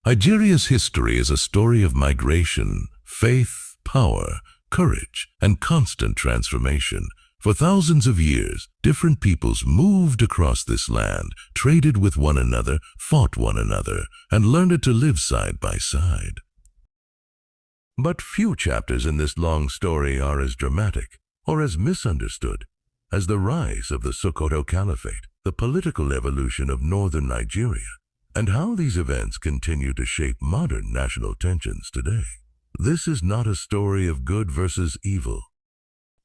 Nigeria's history is a story of migration, faith, power, courage, and constant transformation. For thousands of years, different peoples moved across this land, traded with one another, fought one another, and learned to live side by side. But few chapters in this long story are as dramatic or as misunderstood as the rise of the Sokoto Caliphate, the political evolution of northern Nigeria, and how these events continue to shape modern national tensions today. This is not a story of good versus evil.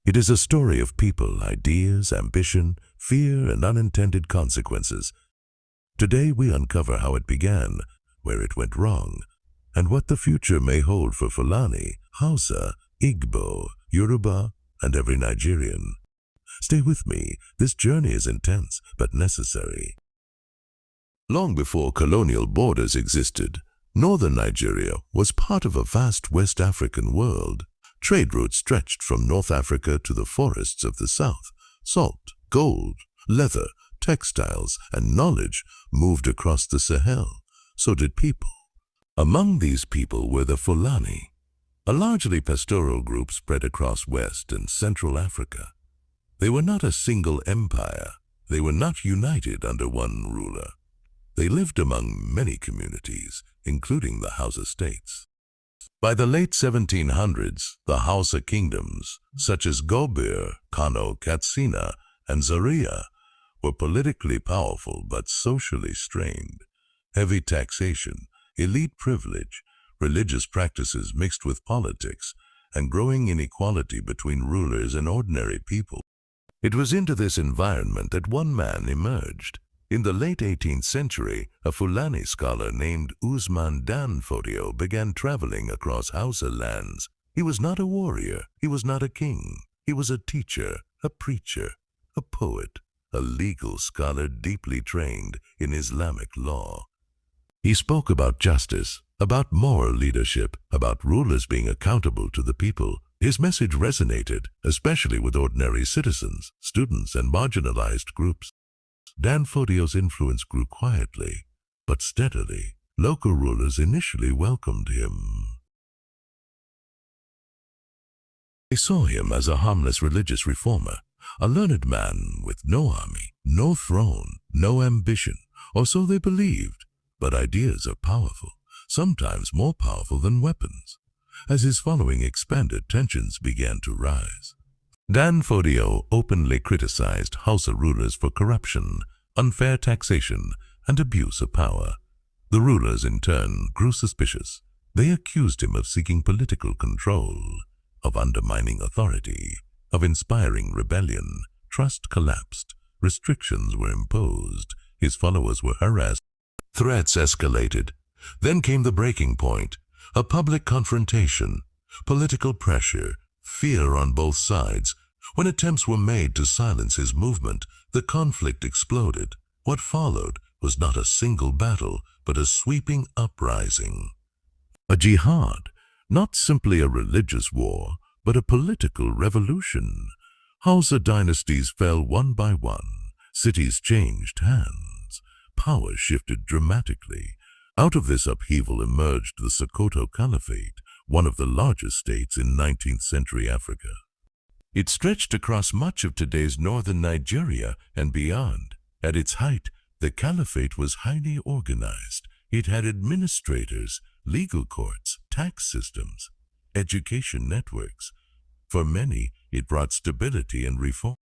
It is a story of people, ideas, ambition, fear, and unintended consequences. Today we uncover how it began, where it went wrong, and what the future may hold for Fulani, Hausa, Igbo, Yoruba, and every Nigerian. Stay with me. This journey is intense but necessary. Long before colonial borders existed, northern Nigeria was part of a vast West African world. Trade routes stretched from North Africa to the forests of the south. Salt, gold, leather, textiles, and knowledge moved across the Sahel. So did people. Among these people were the Fulani, a largely pastoral group spread across West and Central Africa. They were not a single empire. They were not united under one ruler. They lived among many communities, including the Hausa states. By the late 1700s, the Hausa kingdoms, such as Gobir, Kano, Katsina, and Zaria, were politically powerful but socially strained. Heavy taxation, elite privilege, religious practices mixed with politics, and growing inequality between rulers and ordinary people. It was into this environment that one man emerged. In the late 18th century, a Fulani scholar named Usman Fodio began traveling across Hausa lands. He was not a warrior, he was not a king. He was a teacher, a preacher, a poet, a legal scholar deeply trained in Islamic law. He spoke about justice, about moral leadership, about rulers being accountable to the people. His message resonated, especially with ordinary citizens, students, and marginalized groups. Fodio's influence grew quietly, but steadily. Local rulers initially welcomed him. They saw him as a harmless religious reformer, a learned man with no army, no throne, no ambition, or so they believed. But ideas are powerful, sometimes more powerful than weapons. As his following expanded, tensions began to rise. Fodio openly criticized Hausa rulers for corruption, unfair taxation, and abuse of power. The rulers, in turn, grew suspicious. They accused him of seeking political control, of undermining authority, of inspiring rebellion. Trust collapsed. Restrictions were imposed. His followers were harassed. Threats escalated. Then came the breaking point, a public confrontation, political pressure, fear on both sides. When attempts were made to silence his movement, the conflict exploded. What followed was not a single battle, but a sweeping uprising. A jihad, not simply a religious war, but a political revolution. Hausa dynasties fell one by one. Cities changed hands. Power shifted dramatically. Out of this upheaval emerged the Sokoto Caliphate, one of the largest states in 19th century Africa. It stretched across much of today's northern Nigeria and beyond. At its height, the Caliphate was highly organized. It had administrators, legal courts, tax systems, education networks. For many, it brought stability and reform.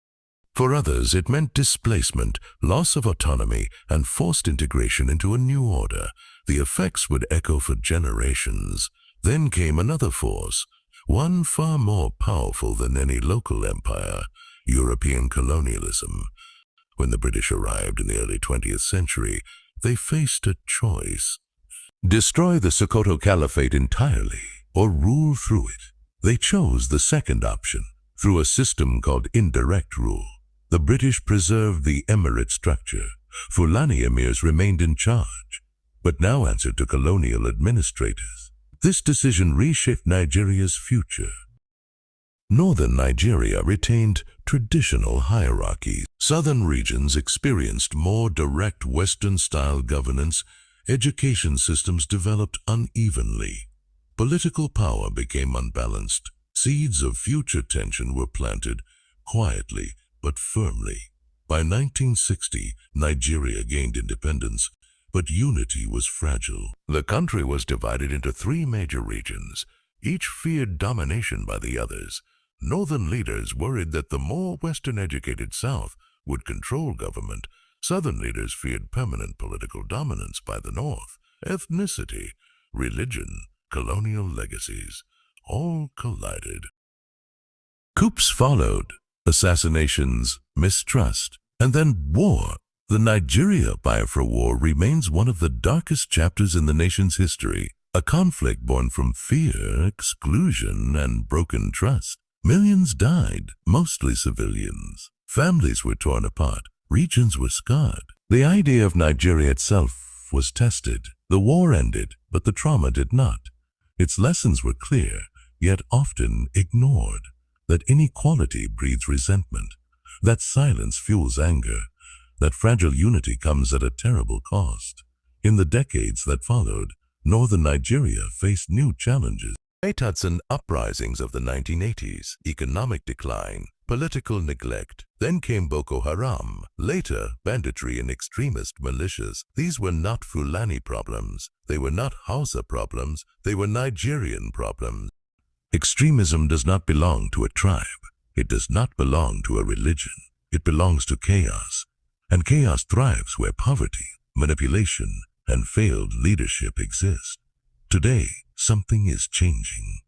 For others, it meant displacement, loss of autonomy, and forced integration into a new order. The effects would echo for generations. Then came another force, one far more powerful than any local empire, European colonialism. When the British arrived in the early 20th century, they faced a choice. Destroy the Sokoto Caliphate entirely, or rule through it. They chose the second option, through a system called indirect rule. The British preserved the emirate structure. Fulani emirs remained in charge, but now answered to colonial administrators. This decision reshaped Nigeria's future. Northern Nigeria retained traditional hierarchies. Southern regions experienced more direct Western-style governance, Education systems developed unevenly. Political power became unbalanced. Seeds of future tension were planted quietly but firmly. By 1960, Nigeria gained independence, but unity was fragile. The country was divided into three major regions. Each feared domination by the others. Northern leaders worried that the more Western-educated South would control government. Southern leaders feared permanent political dominance by the North. Ethnicity, religion, colonial legacies, all collided. Coups followed, assassinations, mistrust, and then war. The Nigeria-Biafra War remains one of the darkest chapters in the nation's history, a conflict born from fear, exclusion, and broken trust. Millions died, mostly civilians. Families were torn apart. Regions were scarred. The idea of Nigeria itself was tested. The war ended, but the trauma did not. Its lessons were clear, yet often ignored. That inequality breeds resentment. That silence fuels anger. That fragile unity comes at a terrible cost. In the decades that followed, northern Nigeria faced new challenges. Maitatsine uprisings of the 1980s, economic decline, political neglect. Then came Boko Haram, later banditry and extremist militias. These were not Fulani problems. They were not Hausa problems. They were Nigerian problems. Extremism does not belong to a tribe. It does not belong to a religion. It belongs to chaos. And chaos thrives where poverty, manipulation, and failed leadership exist. Today, something is changing.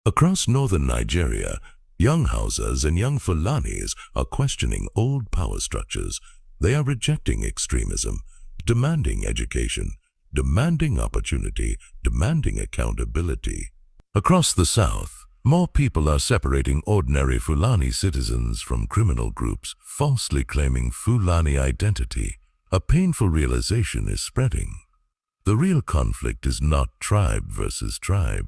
Across northern Nigeria, young Hausas and young Fulanis are questioning old power structures. They are rejecting extremism, demanding education, demanding opportunity, demanding accountability. Across the south, more people are separating ordinary Fulani citizens from criminal groups, falsely claiming Fulani identity. A painful realization is spreading. The real conflict is not tribe versus tribe.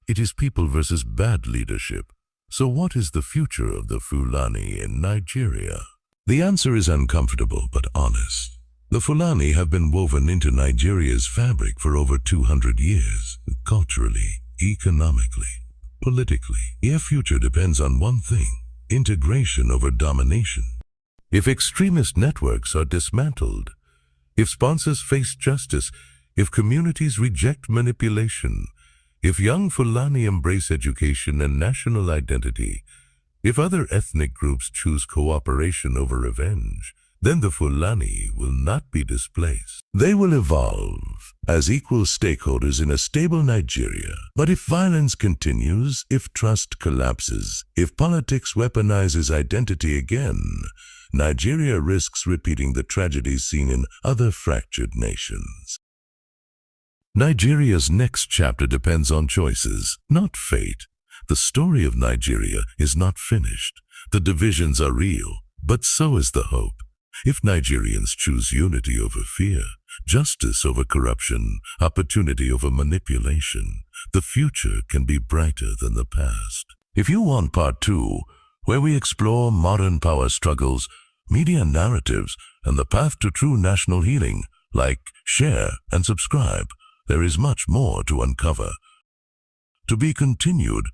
It is people versus bad leadership. So what is the future of the Fulani in Nigeria? The answer is uncomfortable but honest. The Fulani have been woven into Nigeria's fabric for over 200 years, culturally, economically, politically. Their future depends on one thing: integration over domination. If extremist networks are dismantled, if sponsors face justice, if communities reject manipulation, if young Fulani embrace education and national identity, if other ethnic groups choose cooperation over revenge, then the Fulani will not be displaced. They will evolve as equal stakeholders in a stable Nigeria. But if violence continues, if trust collapses, if politics weaponizes identity again, Nigeria risks repeating the tragedies seen in other fractured nations. Nigeria's next chapter depends on choices, not fate. The story of Nigeria is not finished. The divisions are real, but so is the hope. If Nigerians choose unity over fear, justice over corruption, opportunity over manipulation, the future can be brighter than the past. If you want part 2, where we explore modern power struggles, media narratives, and the path to true national healing, like, share, and subscribe. There is much more to uncover. To be continued,